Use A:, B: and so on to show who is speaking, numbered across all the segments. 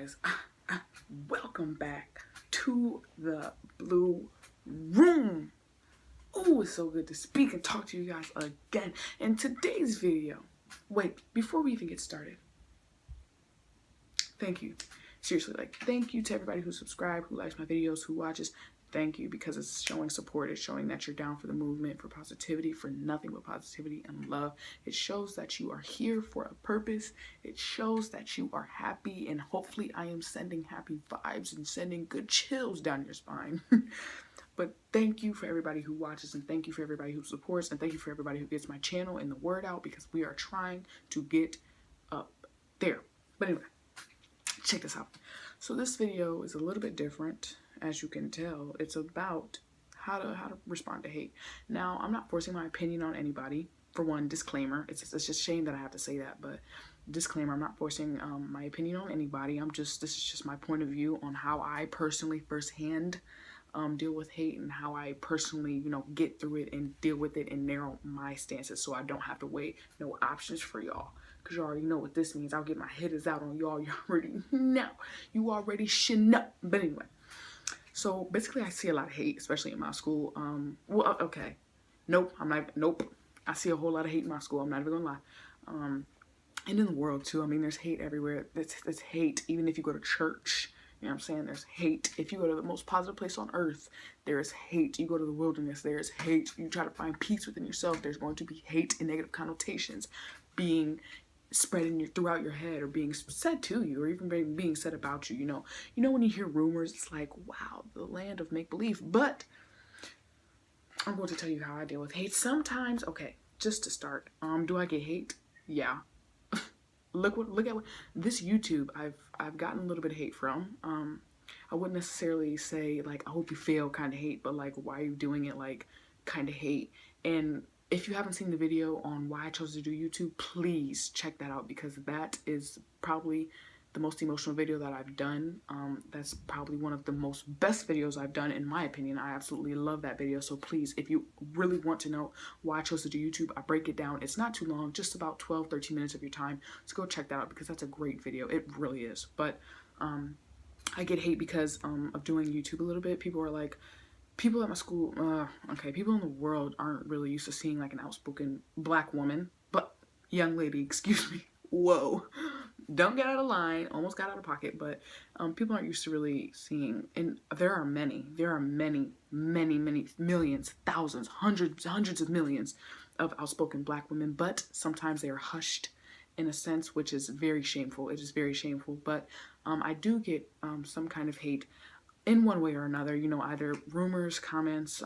A: guys, welcome back to the Blue Room. Oh, it's so good to speak and talk to you guys again. In today's video, wait, before we even get started, thank you. Seriously, thank you to everybody who subscribed, who likes my videos, who watches. Thank you, because it's showing support. It's showing that you're down for the movement, for positivity, for nothing but positivity and love. It shows that you are here for a purpose. It shows that you are happy, and hopefully I am sending happy vibes and sending good chills down your spine. But thank you for everybody who watches, and thank you for everybody who supports, and thank you for everybody who gets my channel and the word out, because we are trying to get up there. But anyway, check this out. So this video is a little bit different. As you can tell, it's about how to respond to hate. Now, I'm not forcing my opinion on anybody. For one, disclaimer, it's just a shame that I have to say that, but disclaimer, I'm not forcing my opinion on anybody. This is just my point of view on how I personally firsthand deal with hate, and how I personally, get through it and deal with it and narrow my stances, so I don't have to weigh no options for y'all. Because you already know what this means. I'll get my hitters out on y'all. You already know. You already should know. But anyway. So basically, I see a lot of hate, especially in my school. Well, okay. Nope. I see a whole lot of hate in my school. I'm not even gonna lie. And in the world too. I mean, there's hate everywhere. There's hate. Even if you go to church, you know what I'm saying? There's hate. If you go to the most positive place on earth, there is hate. You go to the wilderness, there is hate. You try to find peace within yourself, there's going to be hate and negative connotations being spread throughout your head, or being said to you, or even being said about you. You know when you hear rumors, it's like, wow, the land of make-believe. But I'm going to tell you how I deal with hate sometimes. Okay, just to start, do I get hate? Yeah. look at what this YouTube I've gotten a little bit of hate from. I wouldn't necessarily say like, I hope you fail kind of hate, but like, why are you doing it, like, kind of hate. And if you haven't seen the video on why I chose to do YouTube, please check that out, because that is probably the most emotional video that I've done. That's probably one of the most best videos I've done, in my opinion. I absolutely love that video. So please, if you really want to know why I chose to do YouTube, I break it down. It's not too long, just about 12-13 minutes of your time. So go check that out, because that's a great video. It really is. But I get hate because of doing YouTube a little bit. People are like, people at my school, okay, people in the world aren't really used to seeing like an outspoken black woman, but young lady, excuse me, whoa, don't get out of line, almost got out of pocket, but people aren't used to really seeing, and there are many millions, thousands, hundreds of millions of outspoken black women, but sometimes they are hushed in a sense, which is very shameful. It is very shameful, but I do get some kind of hate in one way or another, either rumors, comments,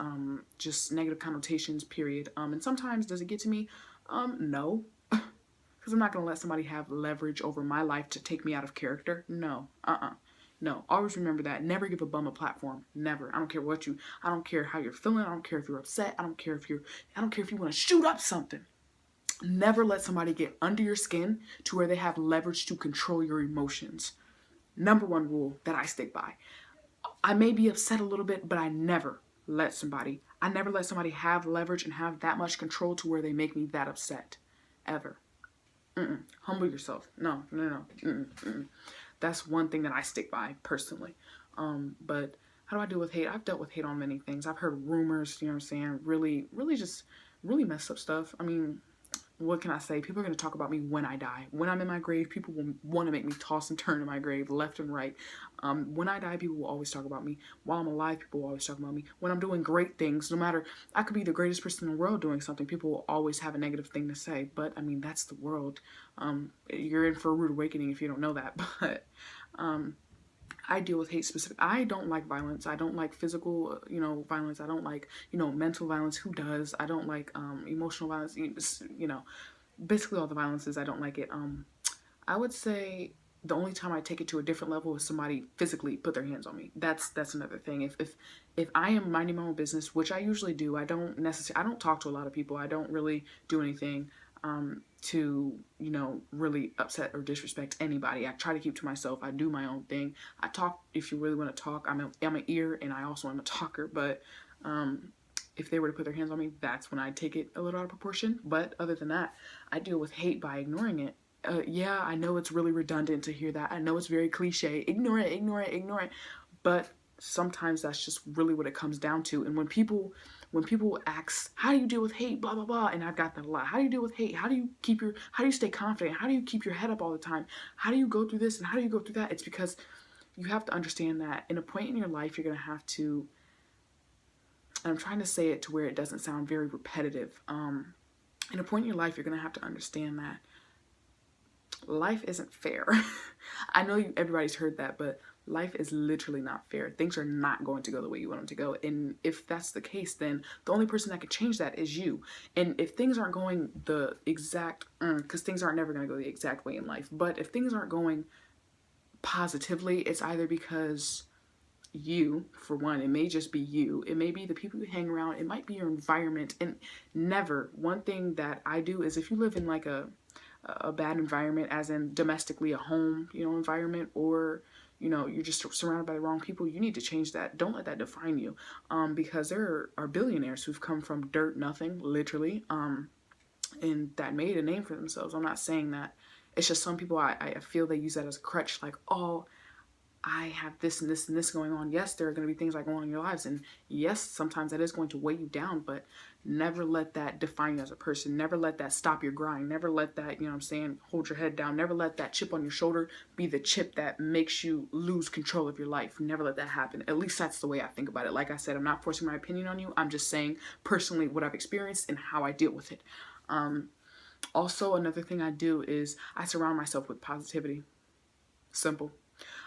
A: just negative connotations, period. And sometimes, does it get to me? No. Because I'm not going to let somebody have leverage over my life to take me out of character. No. No. Always remember that. Never give a bum a platform. Never. I don't care I don't care how you're feeling. I don't care if you're upset. I don't care if you want to shoot up something. Never let somebody get under your skin to where they have leverage to control your emotions. Number one rule that I stick by. I may be upset a little bit, but I never let somebody have leverage and have that much control to where they make me that upset. Ever. Humble yourself. No. That's one thing that I stick by, personally. But how do I deal with hate? I've dealt with hate on many things. I've heard rumors, you know what I'm saying? Really messed up stuff. I mean, what can I say? People are going to talk about me when I die. When I'm in my grave, people will want to make me toss and turn in my grave, left and right. When I die, people will always talk about me. While I'm alive, people will always talk about me. When I'm doing great things, no matter, I could be the greatest person in the world doing something, people will always have a negative thing to say. But, I mean, that's the world. You're in for a rude awakening if you don't know that. But I deal with hate specific. I don't like violence. I don't like physical, violence. I don't like, mental violence. Who does? I don't like emotional violence. Basically all the violences. I don't like it. I would say the only time I take it to a different level is somebody physically put their hands on me. That's another thing. If I am minding my own business, which I usually do, I don't talk to a lot of people. I don't really do anything to, really upset or disrespect anybody. I try to keep to myself. I do my own thing. I talk if you really want to talk. I'm an ear, and I also am a talker, but if they were to put their hands on me, that's when I take it a little out of proportion. But other than that, I deal with hate by ignoring it. Yeah, I know it's really redundant to hear that. I know it's very cliche. Ignore it, ignore it, ignore it. But sometimes that's just really what it comes down to. And when people ask, how do you deal with hate, blah blah blah, and I've got that a lot. How do you deal with hate? How do you stay confident? How do you keep your head up all the time? How do you go through this and how do you go through that? It's because you have to understand that in a point in your life you're going to have to, and I'm trying to say it to where it doesn't sound very repetitive. In a point in your life you're going to have to understand that life isn't fair. I know everybody's heard that, but life is literally not fair. Things are not going to go the way you want them to go. And if that's the case, then the only person that can change that is you. And if things aren't going the exact, because things aren't never going to go the exact way in life, but if things aren't going positively, it's either because you, for one, it may just be you, it may be the people you hang around, it might be your environment. And never, one thing that I do is if you live in like a bad environment, as in domestically a home, environment, or you're just surrounded by the wrong people, you need to change that. Don't let that define you, because there are billionaires who've come from dirt, nothing, literally, and that made a name for themselves. I'm not saying that. It's just some people, I feel they use that as a crutch, like, oh, I have this and this and this going on. Yes, there are going to be things like going on in your lives, and yes, sometimes that is going to weigh you down, but never let that define you as a person. Never let that stop your grind. Never let that, hold your head down. Never let that chip on your shoulder be the chip that makes you lose control of your life. Never let that happen. At least that's the way I think about it. Like I said, I'm not forcing my opinion on you. I'm just saying personally what I've experienced and how I deal with it. Also, another thing I do is I surround myself with positivity. Simple.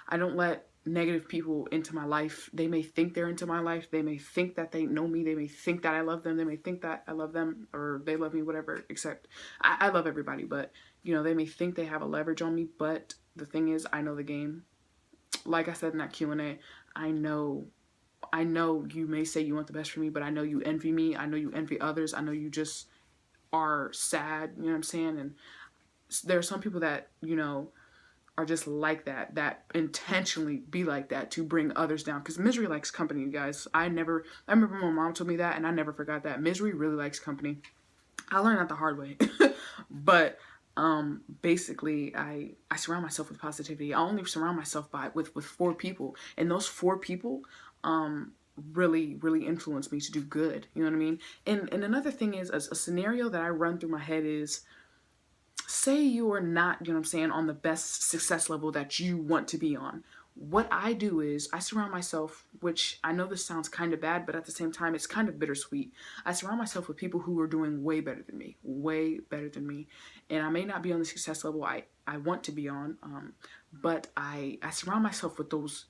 A: I don't let negative people into my life. They may think they're into my life. They may think that they know me. They may think that I love them. They may think that I love them, or they love me, whatever, except I love everybody, but they may think they have a leverage on me. But the thing is, I know the game. Like I said in that Q&A, I know you may say you want the best for me, but I know you envy me. I know you envy others. I know you just are sad, you know what I'm saying? And there are some people that, are just like that intentionally be like that to bring others down. Because misery likes company, you guys. I remember my mom told me that, and I never forgot that. Misery really likes company. I learned that the hard way. But basically, I surround myself with positivity. I only surround myself with 4 people, and those 4 people really influence me to do good. You know what I mean? And another thing is, a scenario that I run through my head is, say you are not, on the best success level that you want to be on. What I do is I surround myself, which I know this sounds kind of bad, but at the same time, it's kind of bittersweet. I surround myself with people who are doing way better than me, way better than me. And I may not be on the success level I want to be on, but I surround myself with those,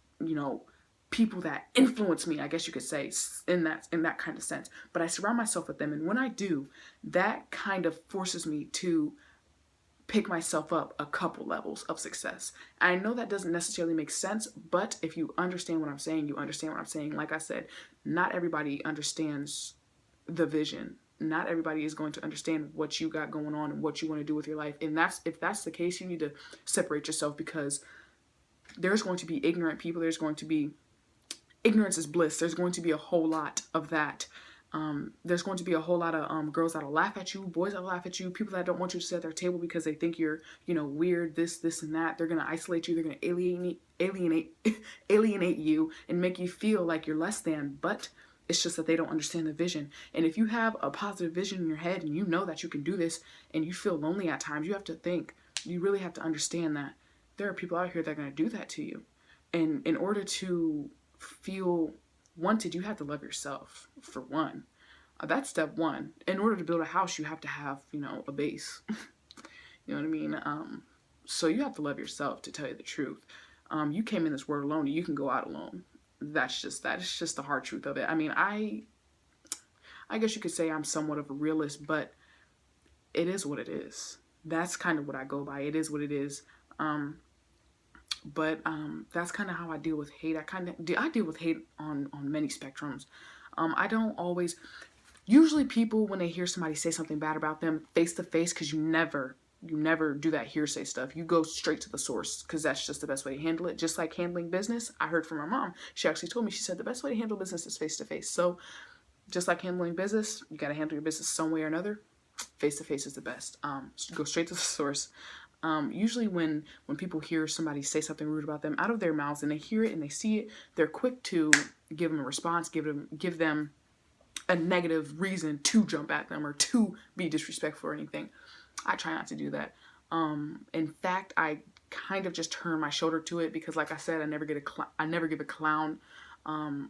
A: people that influence me, I guess you could say, in that kind of sense. But I surround myself with them. And when I do, that kind of forces me to pick myself up a couple levels of success. I know that doesn't necessarily make sense, but if you understand what I'm saying, you understand what I'm saying. Like I said, not everybody understands the vision. Not everybody is going to understand what you got going on and what you want to do with your life. And if that's the case, you need to separate yourself, because there's going to be ignorant people. There's going to be, ignorance is bliss. There's going to be a whole lot of that. There's going to be a whole lot of girls that'll laugh at you, boys that'll laugh at you, people that don't want you to sit at their table because they think you're, weird, this, and that. They're going to isolate you. They're going to alienate you and make you feel like you're less than, but it's just that they don't understand the vision. And if you have a positive vision in your head and you know that you can do this and you feel lonely at times, you really have to understand that there are people out here that are going to do that to you. And in order to feel wanted, you have to love yourself, for one. That's step one. In order to build a house, you have to have, a base. You know what I mean? So you have to love yourself, to tell you the truth. You came in this world alone, and you can go out alone. That is just the hard truth of it. I mean, I guess you could say I'm somewhat of a realist, but it is what it is. That's kind of what I go by. It is what it is. But that's kind of how I deal with hate. I deal with hate on many spectrums. I don't always, usually people, when they hear somebody say something bad about them face to face, because you never do that hearsay stuff. You go straight to the source, because that's just the best way to handle it. Just like handling business, I heard from my mom. She actually told me, she said the best way to handle business is face to face. So just like handling business, you got to handle your business some way or another. Face to face is the best. Go straight to the source. Usually when people hear somebody say something rude about them out of their mouths and they hear it and they see it, they're quick to give them a response, give them a negative reason to jump at them or to be disrespectful or anything. I try not to do that. In fact, I kind of just turn my shoulder to it because, like I said, I never give a clown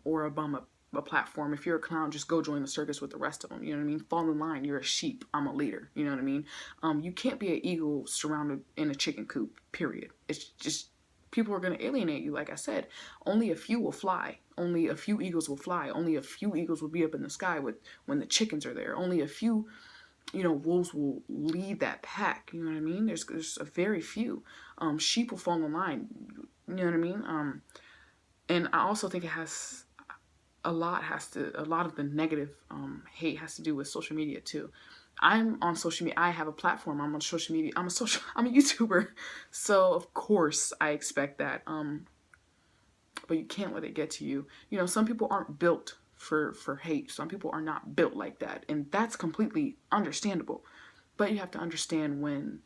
A: or a bum a platform. If you're a clown, just go join the circus with the rest of them. You know what I mean? Fall in line. You're a sheep. I'm a leader. You know what I mean? You can't be an eagle surrounded in a chicken coop, period. It's just, people are going to alienate you. Like I said, only a few will fly. Only a few eagles will fly. Only a few eagles will be up in the sky when the chickens are there. Only a few, wolves will lead that pack. You know what I mean? There's a very few. Sheep will fall in line. You know what I mean? And I also think it has a lot of the negative hate has to do with social media too. I'm on social media. I have a platform. I'm on social media. I'm a YouTuber. So of course I expect that. But you can't let it get to you. Some people aren't built for hate. Some people are not built like that. And that's completely understandable. But you have to understand when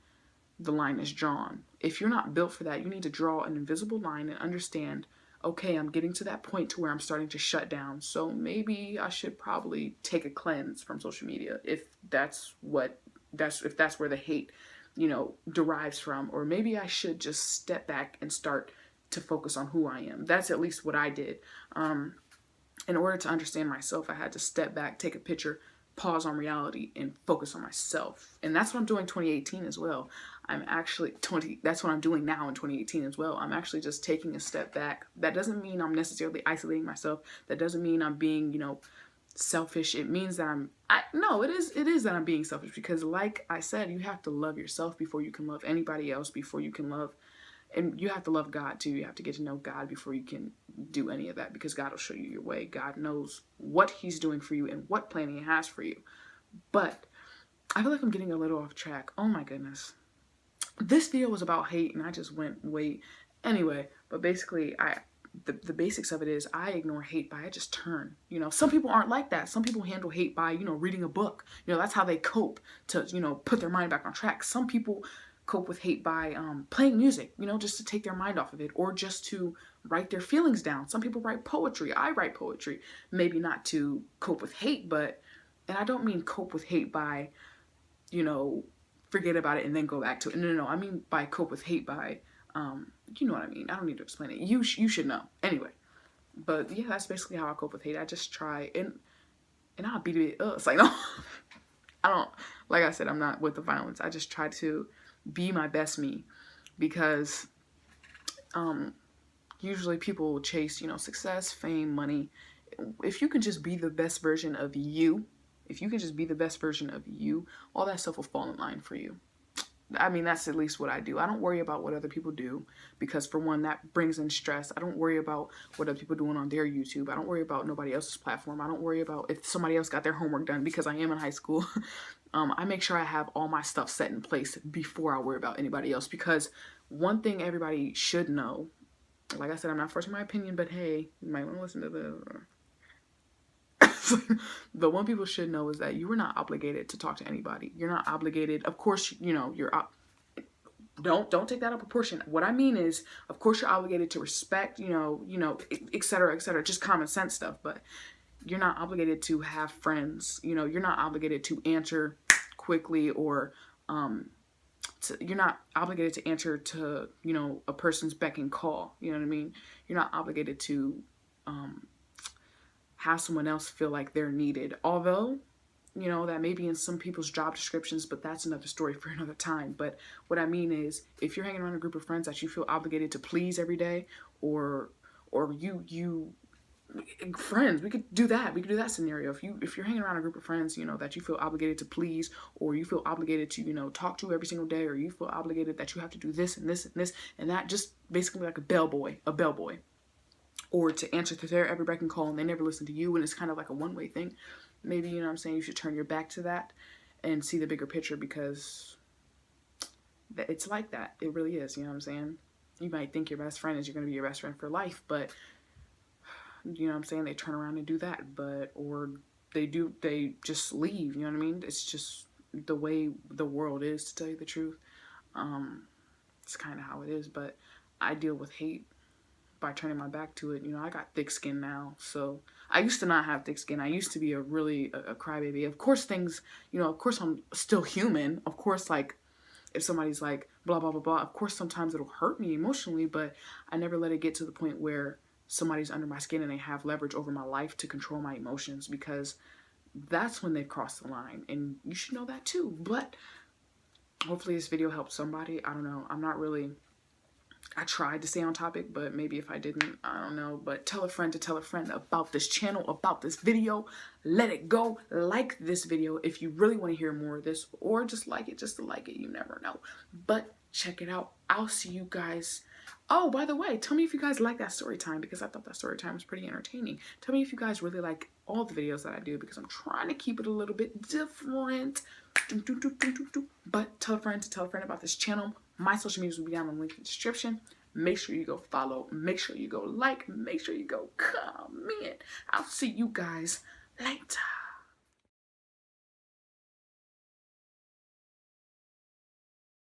A: the line is drawn. If you're not built for that, you need to draw an invisible line and understand, okay, I'm getting to that point to where I'm starting to shut down. So maybe I should probably take a cleanse from social media if that's where the hate, derives from. Or maybe I should just step back and start to focus on who I am. That's at least what I did. In order to understand myself, I had to step back, take a picture, pause on reality, and focus on myself. And that's what I'm doing in 2018 as well. That's what I'm doing now in 2018 as well. I'm actually just taking a step back. That doesn't mean I'm necessarily isolating myself. That doesn't mean I'm being, selfish. It means that it is that I'm being selfish, because like I said, you have to love yourself before you can love anybody else, before you can love. And you have to love God too. You have to get to know God before you can do any of that, because God will show you your way. God knows what he's doing for you and what plan he has for you. But I feel like I'm getting a little off track. Oh my goodness. This video was about hate and I just went way anyway. But basically, the basics of it is I ignore hate by I just turn. Some people aren't like that. Some people handle hate by, reading a book. That's how they cope to, put their mind back on track. Some people cope with hate by playing music, just to take their mind off of it, or just to write their feelings down. Some people write poetry. I write poetry, maybe not to cope with hate, and I don't mean cope with hate by, forget about it and then go back to it. No. I mean by cope with hate by, you know what I mean. I don't need to explain it. You should know. Anyway, but yeah, that's basically how I cope with hate. I just try and I'll beat it up. It's like, no, I don't, like I said, I'm not with the violence. I just try to be my best me, because usually people will chase, success, fame, money. If you can just be the best version of you, all that stuff will fall in line for you. I mean, that's at least what I do. I don't worry about what other people do, because for one, that brings in stress. I don't worry about what other people are doing on their YouTube. I don't worry about nobody else's platform. I don't worry about if somebody else got their homework done, because I am in high school. I make sure I have all my stuff set in place before I worry about anybody else, because one thing everybody should know, like I said, I'm not forcing my opinion, but hey, you might want to listen to the... But one people should know is that you are not obligated to talk to anybody. You're not obligated. Of course, you're up. Don't take that out of proportion. What I mean is, of course, you're obligated to respect, et cetera, just common sense stuff. But you're not obligated to have friends. You're not obligated to answer quickly, or you're not obligated to answer to, a person's beck and call. You know what I mean? You're not obligated to have someone else feel like they're needed. Although, that may be in some people's job descriptions, but that's another story for another time. But what I mean is, if you're hanging around a group of friends that you feel obligated to please every day, or friends, we could do that scenario. If you're hanging around a group of friends, that you feel obligated to please, or you feel obligated to, talk to every single day, or you feel obligated that you have to do this and this and this and that, just basically like a bellboy. Or to answer to their every beck and call, and they never listen to you, and it's kind of like a one-way thing. Maybe, you should turn your back to that and see the bigger picture, because it's like that. It really is, you might think your best friend is going to be your best friend for life, but, they turn around and do that, or they just leave, It's just the way the world is, to tell you the truth. It's kind of how it is. But I deal with hate by turning my back to it. You know, I got thick skin now. So I used to not have thick skin. I used to be a crybaby. Of course things, you know, of course I'm still human. Of course, like, if somebody's like, blah, blah, blah, blah, of course sometimes it'll hurt me emotionally, but I never let it get to the point where somebody's under my skin and they have leverage over my life to control my emotions, because that's when they've crossed the line, and you should know that too. But hopefully this video helped somebody. I don't know. I tried to stay on topic, but maybe if I didn't, I don't know. But tell a friend to tell a friend about this channel, about this video. Let it go. Like this video if you really want to hear more of this, or just like it just to like it. You never know. But check it out. I'll see you guys. Oh, by the way, tell me if you guys like that story time, because I thought that story time was pretty entertaining. Tell me if you guys really like all the videos that I do, because I'm trying to keep it a little bit different. But tell a friend to tell a friend about this channel. My social medias will be down in the link in the description. Make sure you go follow. Make sure you go like. Make sure you go comment. I'll see you guys later.